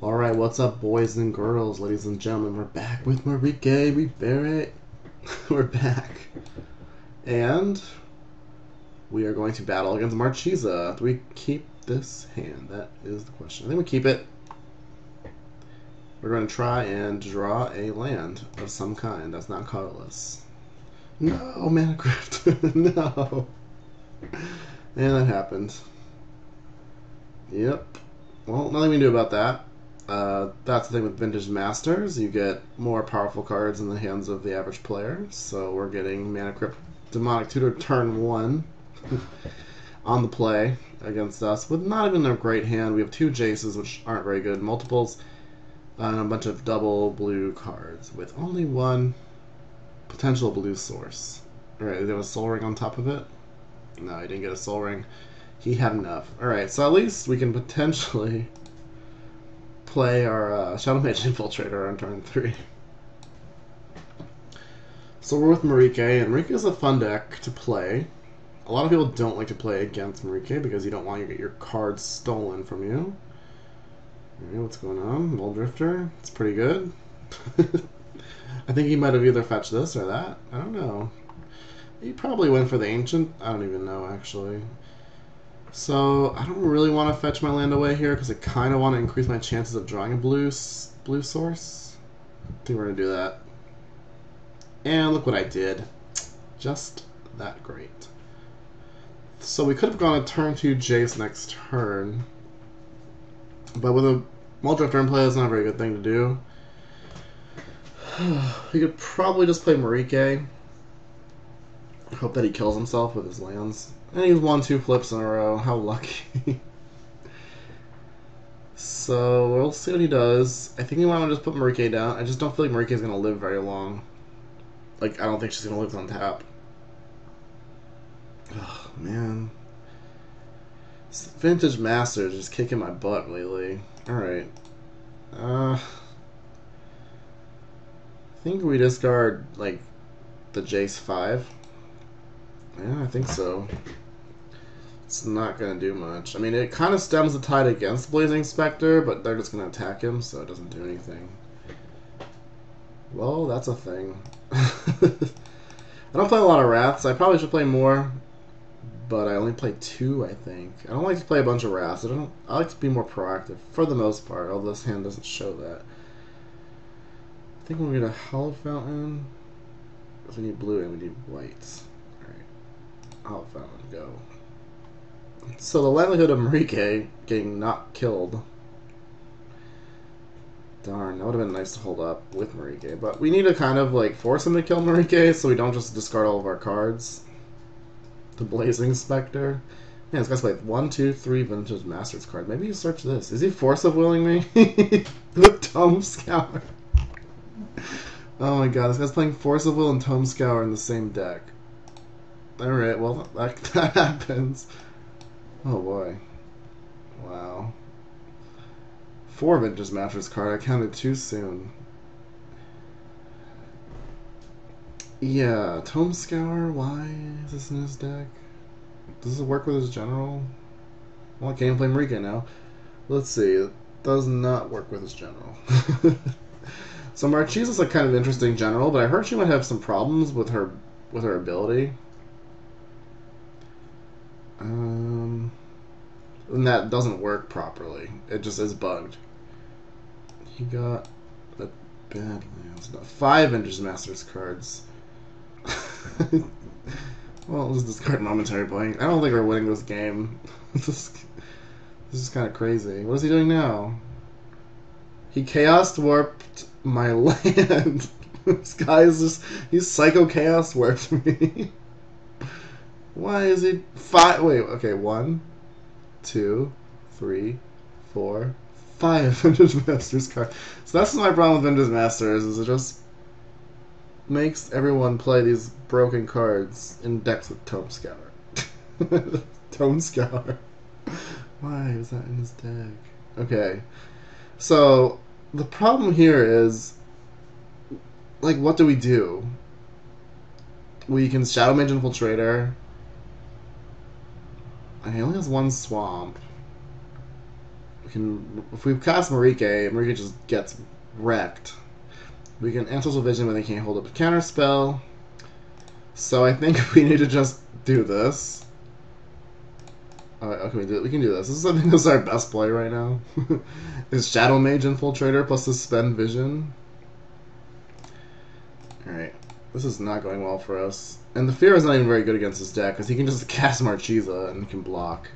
Alright, what's up, boys and girls, ladies and gentlemen? We're back with Merieke, we Berit. We're back. And we are going to battle against Marchesa. Do we keep this hand? That is the question. I think we keep it. We're going to try and draw a land of some kind that's not colorless. No, mana crypt. No. And that happened. Yep. Well, nothing we can do about that. That's the thing with Vintage Masters. You get more powerful cards in the hands of the average player. So we're getting Mana Crypt Demonic Tutor turn 1 on the play against us with not even a great hand. We have 2 Jaces, which aren't very good, multiples, and a bunch of double blue cards with only 1 potential blue source. Alright, there was a Soul Ring on top of it? No, he didn't get a Soul Ring. He had enough. Alright, so at least we can potentially play our Shadow Mage Infiltrator on turn 3. So we're with Merieke, and Merieke is a fun deck to play. A lot of people don't like to play against Merieke because you don't want to get your cards stolen from you. Alright, what's going on? Muldrifter? It's pretty good. I think he might have either fetched this or that. I don't know. He probably went for the Ancient. I don't even know, actually. So, I don't really want to fetch my land away here because I kind of want to increase my chances of drawing a blue source. I think we're going to do that. And look what I did. Just that great. So we could have gone a turn 2 Jace next turn. But with a Muldrifter in play, that's not a very good thing to do. We could probably just play Merieke. Hope that he kills himself with his lands. And he's won 2 flips in a row. How lucky. So we'll see what he does. I think we want to just put Merieke down. I just don't feel like Merieke is going to live very long. Like, I don't think she's going to live on tap. Oh, man. This Vintage Masters just kicking my butt lately. Alright. I think we discard, like, the Jace 5. Yeah, I think so. It's not going to do much. I mean, it kind of stems the tide against Blazing Spectre, but they're just going to attack him, so it doesn't do anything. Well, that's a thing. I don't play a lot of Wraths. I probably should play more, but I only play 2, I think. I don't like to play a bunch of Wraths. I like to be more proactive, for the most part, although this hand doesn't show that. I think we're going to get a Hollow Fountain. Because we need blue and we need white. Hollow Fountain, go. So the likelihood of Merieke getting not killed. Darn, that would have been nice to hold up with Merieke. But we need to kind of like force him to kill Merieke so we don't just discard all of our cards. The Blazing Spectre. Man, this guy's played 1, 2, 3 Vintage Masters cards. Maybe you search this. Is he Force of Willing me? The Tome Scour. Oh my god, this guy's playing Force of Will and Tome Scour in the same deck. Alright, well, that happens. Oh boy. Wow. 4 Vintage Masters card. I counted too soon. Yeah, Tome Scour, why is this in his deck? Does it work with his general? Well, I can't play Merieke now. Let's see. It does not work with his general. So Marchesa's a kind of interesting general, but I heard she might have some problems with her ability. And that doesn't work properly. It just is bugged. He got a bad lands. 5 Vintage Masters cards. Well, let's discard Momentary Blank. I don't think we're winning this game. This is kind of crazy. What is he doing now? He Chaos Warped my land. This guy is just... He's Psycho Chaos Warped me. Why is he 5? Wait, okay, 1, 2, 3, 4, 5 Vintage Masters cards. So that's my problem with Vintage Masters, is it just makes everyone play these broken cards in decks with Tome Scour. Tome Scour. Why is that in his deck? Okay. So the problem here is, like, what do? We can Shadow Mage Infiltrator. And he only has 1 swamp. if we cast Merieke just gets wrecked. We can Ancestral Vision when they can't hold up a counter spell. So I think we need to just do this. Okay, we can do this. I think this is our best play right now. Is Shadow Mage Infiltrator plus Suspend Vision. Alright. This is not going well for us. And the Fear is not even very good against his deck, because he can just cast Marchesa and can block.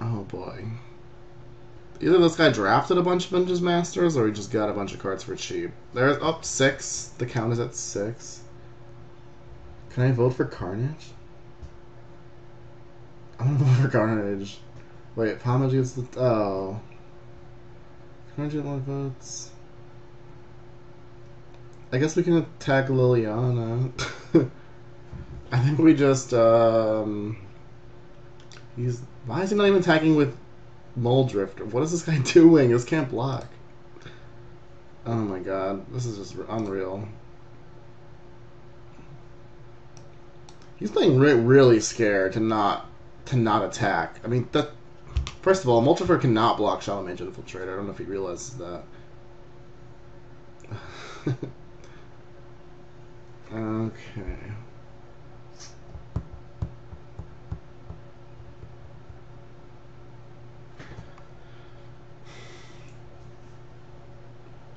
Oh boy. Either this guy drafted a bunch of Vintage Masters, or he just got a bunch of cards for cheap. There's up 6. The count is at 6. Can I vote for Carnage? I'm gonna vote for Carnage. Wait, Pomage gets the... Oh. Carnage get more votes. I guess we can attack Liliana. I think we just, He's... Why is he not even attacking with Moldrifter? What is this guy doing? This can't block. Oh my god. This is just unreal. He's playing really scared to not attack. I mean, that... First of all, Moldrifter cannot block Shadow Mage Infiltrator. I don't know if he realizes that. Okay.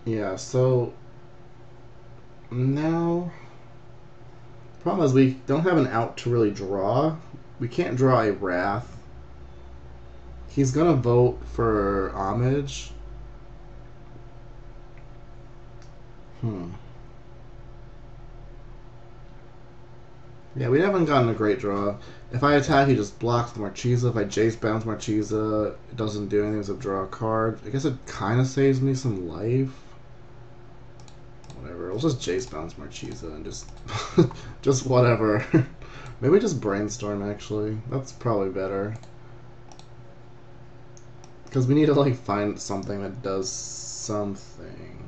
Yeah, so now the problem is we don't have an out to really draw. We can't draw a Wrath. He's gonna vote for Homage. Yeah, we haven't gotten a great draw. If I attack, he just blocks the Marchesa. If I Jace bounce Marchesa, it doesn't do anything except draw a card. I guess it kind of saves me some life. Whatever. We'll just Jace bounce Marchesa and just... just whatever. Maybe just Brainstorm, actually. That's probably better. Because we need to, like, find something that does something.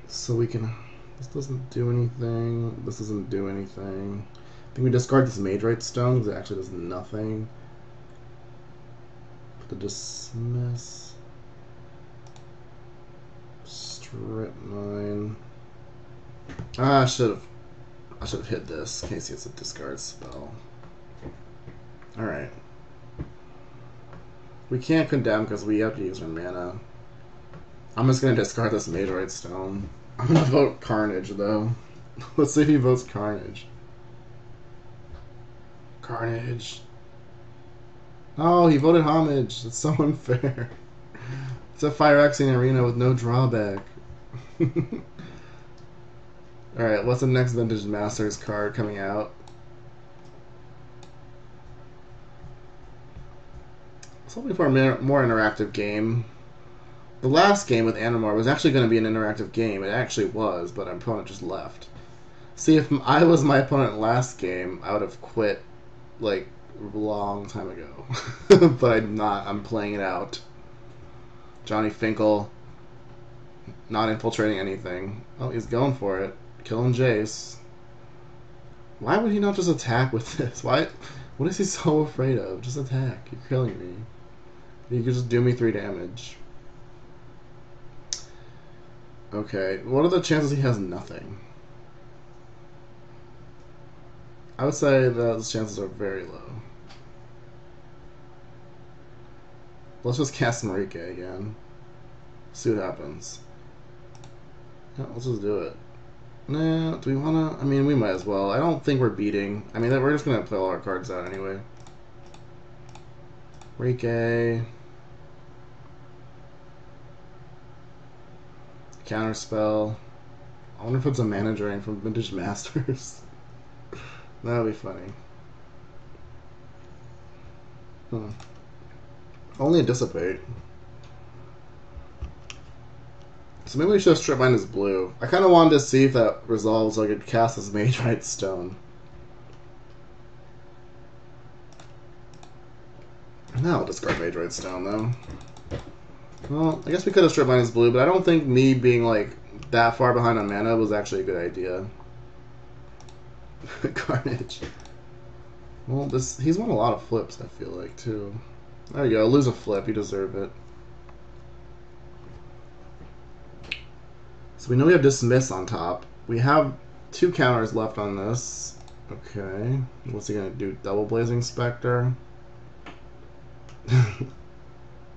So we can... This doesn't do anything. This doesn't do anything. I think we discard this Mage-Right Stone because it actually does nothing. Put the Dismiss. Strip Mine. I should have hit this in case he has a discard spell. Alright. We can't condemn because we have to use our mana. I'm just going to discard this Mage-Right Stone. I'm going to vote Carnage, though. Let's see if he votes Carnage. Carnage. Oh, he voted Homage. It's so unfair. It's a Phyrexian Arena with no drawback. Alright, what's the next Vintage Masters card coming out? I was hoping for a more interactive game. The last game with Animar was actually going to be an interactive game. It actually was, but our opponent just left. See, if I was my opponent last game, I would have quit, like, a long time ago. But I'm not. I'm playing it out. Johnny Finkel, not infiltrating anything. Oh, he's going for it. Killing Jace. Why would he not just attack with this? Why? What is he so afraid of? Just attack. You're killing me. You could just do me 3 damage. Okay, what are the chances he has nothing? I would say that those chances are very low. Let's just cast Merieke again. See what happens. Yeah, let's just do it. Nah, do we wanna? I mean, we might as well. I don't think we're beating. I mean, we're just gonna play all our cards out anyway. Merieke. Counterspell. I wonder if it's a mana drain from Vintage Masters. That would be funny. Only a Dissipate. So maybe we should have Strip Mine as blue. I kind of wanted to see if that resolves so I could cast this Mage-Right Stone. Now I'll discard Mage-Right Stone, though. Well, I guess we could have Strip Mine as blue, but I don't think me being, like, that far behind on mana was actually a good idea. Carnage. Well, he's won a lot of flips, I feel like, too. There you go. Lose a flip. You deserve it. So we know we have Dismiss on top. We have 2 counters left on this. Okay. What's he going to do? Double Blazing Spectre?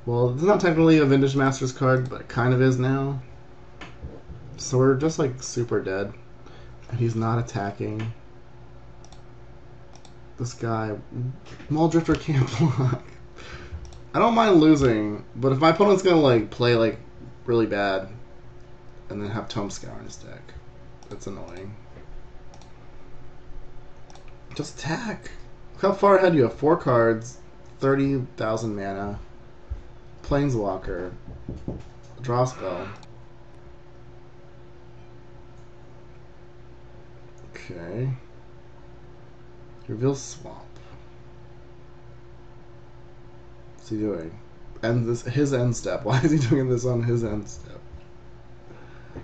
Well, it's not technically a Vintage Masters card, but it kind of is now. So we're just like super dead. And he's not attacking. This guy, Muldrifter can't block. I don't mind losing, but if my opponent's gonna like play like really bad and then have Tome Scour in his deck, that's annoying. Just attack. Look how far ahead you have. 4 cards, 30,000 mana, Planeswalker, draw spell. Okay. Reveal Swamp. What's he doing? And his end step. Why is he doing this on his end step? I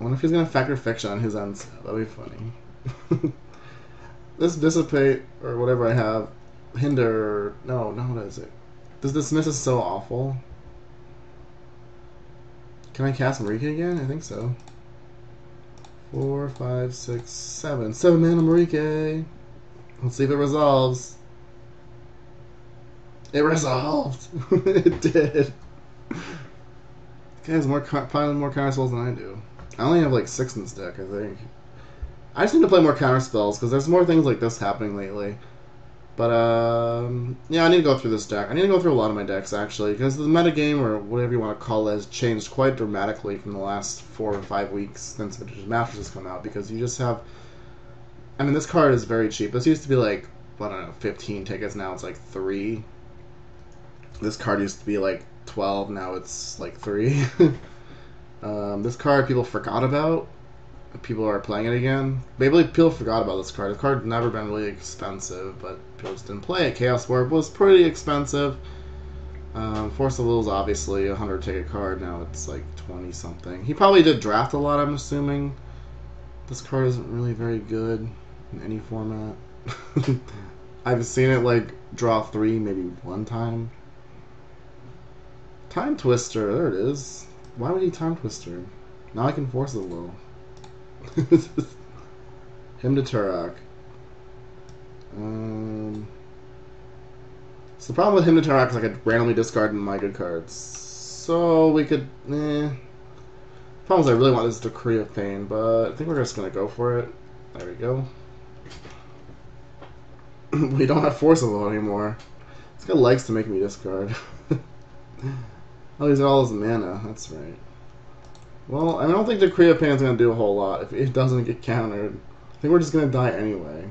wonder if he's gonna factor fiction on his end step. That'd be funny. This dissipate or whatever I have. Hinder. No, what is it? This dismiss is so awful. Can I cast Merieke again? I think so. 4, 5, 6, 7. 7 mana Merieke. Let's see if it resolves. It resolved. It did. This guy has probably more counter spells than I do. I only have like 6 in this deck, I think. I just need to play more counter spells because there's more things like this happening lately. But yeah, I need to go through this deck. I need to go through a lot of my decks actually because the metagame or whatever you want to call it has changed quite dramatically from the last 4 or 5 weeks since Vintage Masters has come out. Because you just have, I mean, this card is very cheap. This used to be like, I don't know, 15 tickets. Now it's like 3. This card used to be like 12. Now it's like 3. This card people forgot about. People are playing it again. Maybe people forgot about this card. The card had never been really expensive, but people just didn't play it. Chaos Warp was pretty expensive. Force of Will is obviously a 100-ticket card. Now it's like 20-something. He probably did draft a lot, I'm assuming. This card isn't really very good in any format. I've seen it like draw 3 maybe 1 time. Time Twister, there it is. Why would he Time Twister? Now I can Force of Will. Him to Turok. So the problem with Him to Turok is I could randomly discard my good cards. So we could. Problem is I really want this Decree of Pain, but I think we're just gonna go for it. There we go. We don't have Force of Will anymore. This guy likes to make me discard. Oh, these are all his mana. That's right. Well, I don't think Decree of Pain is going to do a whole lot if it doesn't get countered. I think we're just going to die anyway.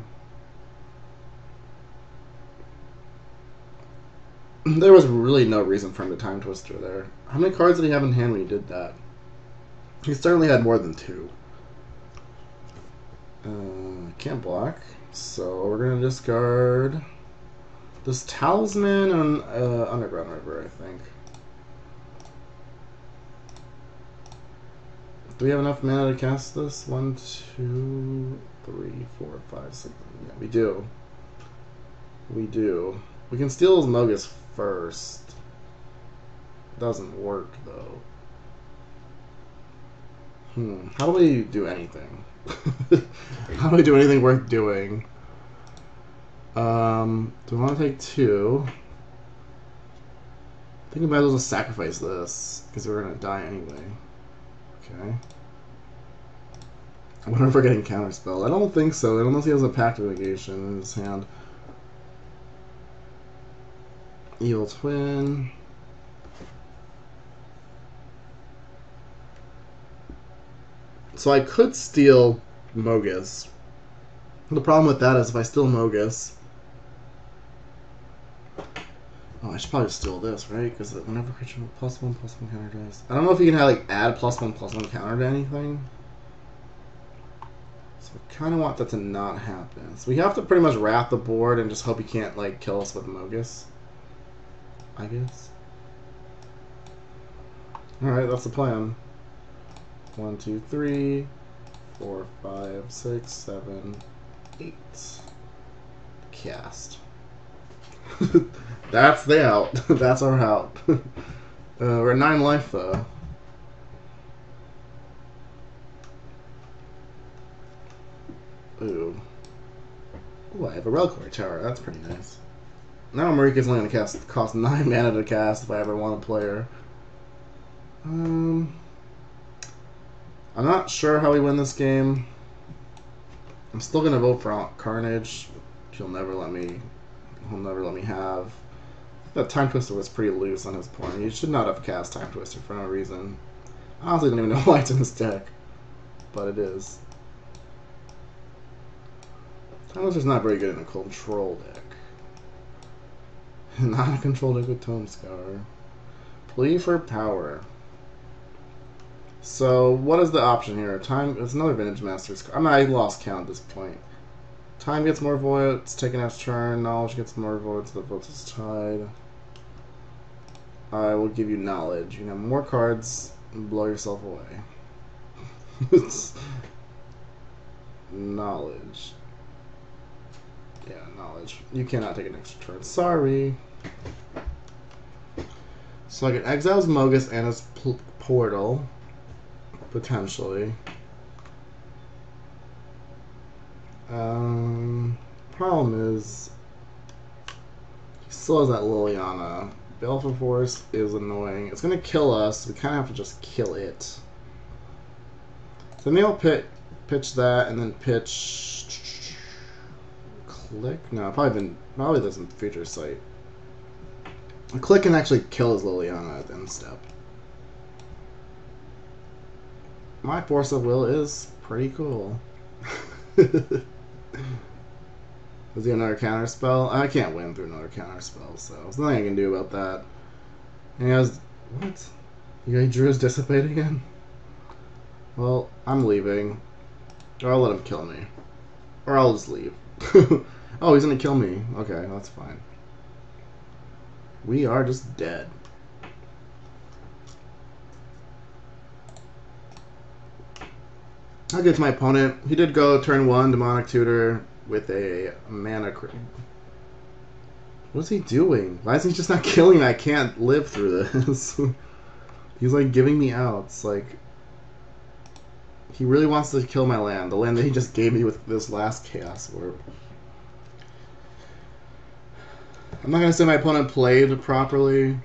There was really no reason for him to Time Twister there. How many cards did he have in hand when he did that? He certainly had more than 2. Can't block. So we're going to discard this Talisman and Underground River, I think. Do we have enough mana to cast this? 1, 2, 3, 4, 5, 6. Yeah, we do. We do. We can steal his Mogus first. Doesn't work though. How do we do anything? How do we do anything worth doing? Do we want to take 2? I think we might as well just sacrifice this because we're gonna die anyway. Okay. I wonder if we're getting counterspelled. I don't think so, unless he has a Pact of Negation in his hand. Evil Twin. So I could steal Mogus. The problem with that is if I steal Mogus... Oh, I should probably steal this, right? Because whenever creature +1/+1 counter dice. I don't know if you can like add +1/+1 counter to anything. So I kind of want that to not happen. So we have to pretty much wrap the board and just hope he can't like kill us with Mogus. I guess. Alright, that's the plan. 1, 2, 3, 4, 5, 6, 7, 8. Cast. That's the out. That's our out. We're at 9 life though. Ooh. Ooh, I have a Reliquary Tower. That's pretty nice. Now Merike's only going to cost 9 mana to cast if I ever want a player. I'm not sure how we win this game. I'm still going to vote for Carnage. He'll never let me have. That Time Twister was pretty loose on his point. He should not have cast Time Twister for no reason. I honestly don't even know why it's in his deck. But it is. Time Twister's not very good in a control deck. Not a control deck with Tome Scour. Plea for power. So, what is the option here? Time. It's another Vintage Masters card. I lost count at this point. Time gets more votes, taken next turn. Knowledge gets more votes, the votes is tied. I will give you knowledge. You have more cards, and blow yourself away. Knowledge. Yeah, knowledge. You cannot take an extra turn. Sorry. So I can exile Mogus and his portal. Potentially. Problem is, he still has that Liliana. Baleful Force is annoying. It's gonna kill us. We kind of have to just kill it. So maybe I'll pitch that and then pitch. Click? No, probably doesn't feature sight. A click can actually kill his Liliana at the end step. My Force of Will is pretty cool. Does he have another counter spell? I can't win through another counter spell, so there's nothing I can do about that. And he has... What? He drew his Dissipate again? Well, I'm leaving. Or I'll let him kill me. Or I'll just leave. Oh, he's gonna kill me. Okay, that's fine. We are just dead. I'll get to my opponent. He did go turn 1 Demonic Tutor with a mana crit. What's he doing? Why is he just not killing me? I can't live through this. He's like giving me outs. Like, he really wants to kill my land. The land that he just gave me with this last Chaos Orb. I'm not going to say my opponent played properly,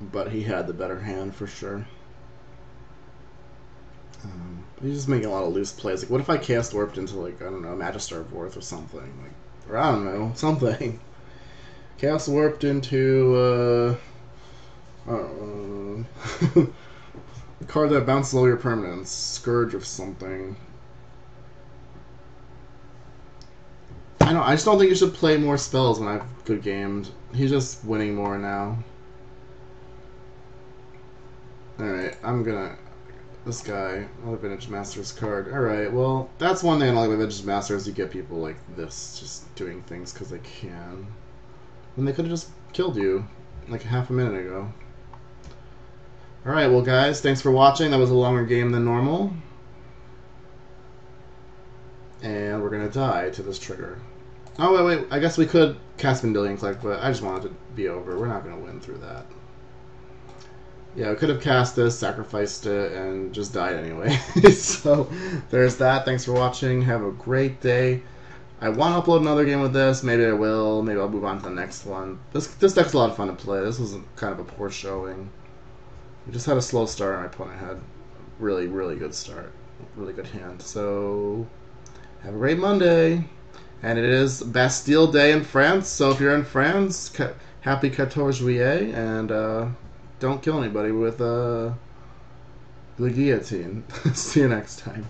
but he had the better hand for sure. He's just making a lot of loose plays. Like, what if I cast Warped into, like, I don't know, Magister of Worth or something? Like, or I don't know, something. Chaos Warped into, I don't know. A card that bounces all your permanents. Scourge of something. I just don't think you should play more spells when I've good gamed. He's just winning more now. Alright, I'm gonna... This guy, another Vintage Masters card. Alright, well, that's one thing I like with Vintage Masters. You get people like this just doing things because they can. When they could have just killed you like half a minute ago. Alright, well guys, thanks for watching. That was a longer game than normal. And we're gonna die to this trigger. Oh, wait, I guess we could cast Vendilion Click, but I just wanted it to be over. We're not gonna win through that. Yeah, we could have cast this, sacrificed it, and just died anyway. So, there's that. Thanks for watching. Have a great day. I want to upload another game with this. Maybe I will. Maybe I'll move on to the next one. This deck's a lot of fun to play. This was kind of a poor showing. We just had a slow start, and my opponent had a really, really good start. Really good hand. So, have a great Monday. And it is Bastille Day in France, so if you're in France, happy 14 Juillet, and don't kill anybody with the guillotine. See you next time.